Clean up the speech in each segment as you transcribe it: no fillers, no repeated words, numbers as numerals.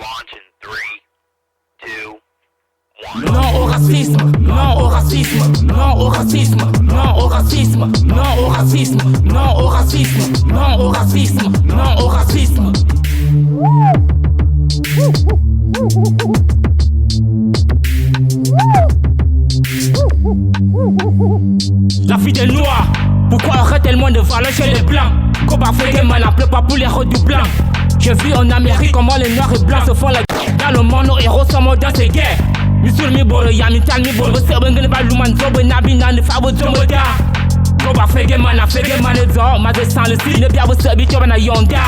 launch in 3, 2, 1. Non au racisme, non au racisme, non au racisme, non au racisme, non au racisme, non au racisme, non au racisme, non au racisme. La vie des noirs, pourquoi aurait-elle moins de valeur chez les blancs? Combat fait man, n'appelle pas pour les héros du blanc. J'ai vu en Amérique comment les noirs et blancs se font la guerre. Dans le monde, nos héros sont morts dans ces guerres. Misul mi bolo, ya mi tal mi bolo. Serben gane ba luman zobe na bi na ne fa bo zomo da. Combat fait man, a fait man et dehors. Ma descend le signe, bien vous servir, tu vas na yonda.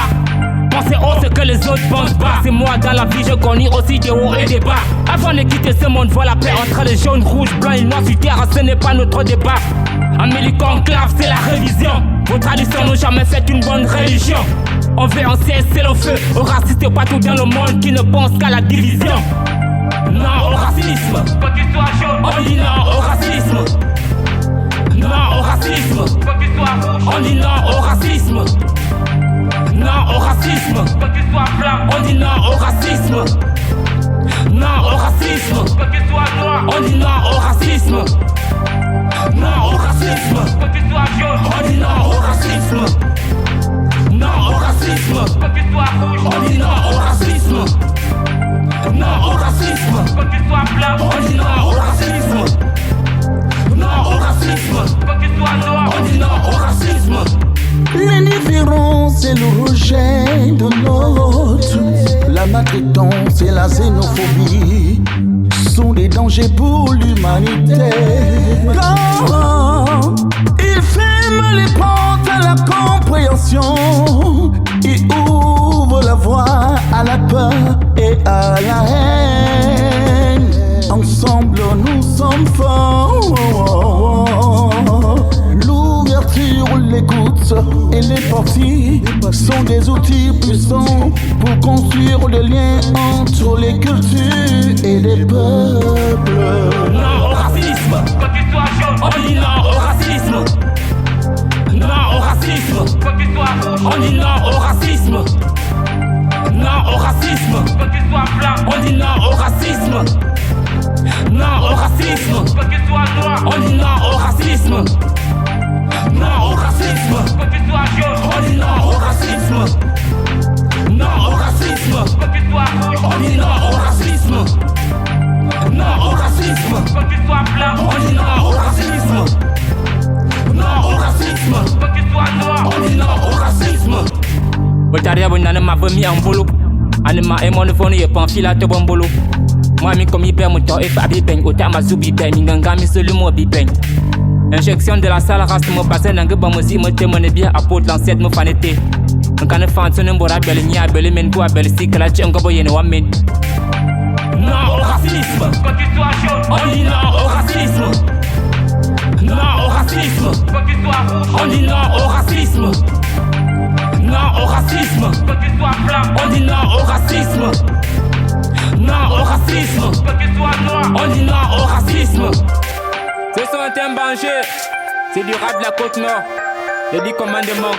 Pensez haut ce que les autres pensent bas. C'est moi dans la vie, je connais aussi des hauts et des bas. Avant de quitter ce monde, voilà la paix entre les jaunes, rouges, blancs et noirs sur terre. Ce n'est pas notre débat. Amélie conclave, c'est la révision. Vos traditions n'ont jamais fait une bonne religion. On veut en cesser le feu aux racistes partout dans le monde qui ne pensent qu'à la division. Non au racisme. Quand tu sois jaune, on dit non au racisme. Non au racisme. Quand tu sois rouge, on dit non au racisme. Non au racisme. Quand tu sois blanc, on dit non au racisme. Non au racisme. Quand tu sois noir, on dit non au racisme. Non au racisme. Quand tu sois jaune, on dit non au racisme. Non au racisme. Quand tu sois rouge, on dit non au racisme. Non au racisme. Quand tu sois blanc, on dit non au racisme. Non au racisme. Quand tu sois noir, on dit non au racisme. L'indifférence et le rejet de l'autre, la maltraitance et la xénophobie sont des dangers pour l'humanité. Quand il ferme les portes à la compréhension, il ouvre la voie à la peur et à la haine. Ensemble nous sommes forts. L'ouverture, l'écoute et les parties sont des outils puissants pour construire le lien entre les cultures et les peuples. Non au racisme. Quand tu sois jaune, on dit non au racisme. Non au racisme. Quand tu sois rouge, on dit non au racisme. Non au racisme. Quand tu sois blanc, on dit non au racisme. Non au racisme. Quand tu sois noir, on dit non au racisme. Non au racisme. Quand tu sois jaune, on dit non au racisme. Non au racisme. Quand tu sois rouge, on dit non au racisme. Non au racisme. Quand tu sois blanc, on dit non au racisme. Non au racisme. Quand tu sois noir, on dit non au racisme. Botaria bonane ma vomi en bolo. Anema et mon phone est pas en fil à te bon bolo. Moi mi comme hyper mon temps et pas bipeng. Autant ma zubi bipeng. Nganga mi selu mo bipeng. Injection de la sale race me passe dans le bamosi me témoigne bien à pot l'ancêtre me fanete. Un can fan son mbora belle nia belle men quoi belle si que la tchenga boyene wa men. Non au racisme. Quand tu sois jaune, on dit non au racisme. Non au racisme. Quand tu sois rouge, on dit non au racisme. Non au racisme. Quand tu sois blanc, on dit non au racisme. Non au racisme. Quand tu sois noir, on dit non au racisme. Ce sont un thème banché, c'est du rap de la côte nord, le 10 commandements.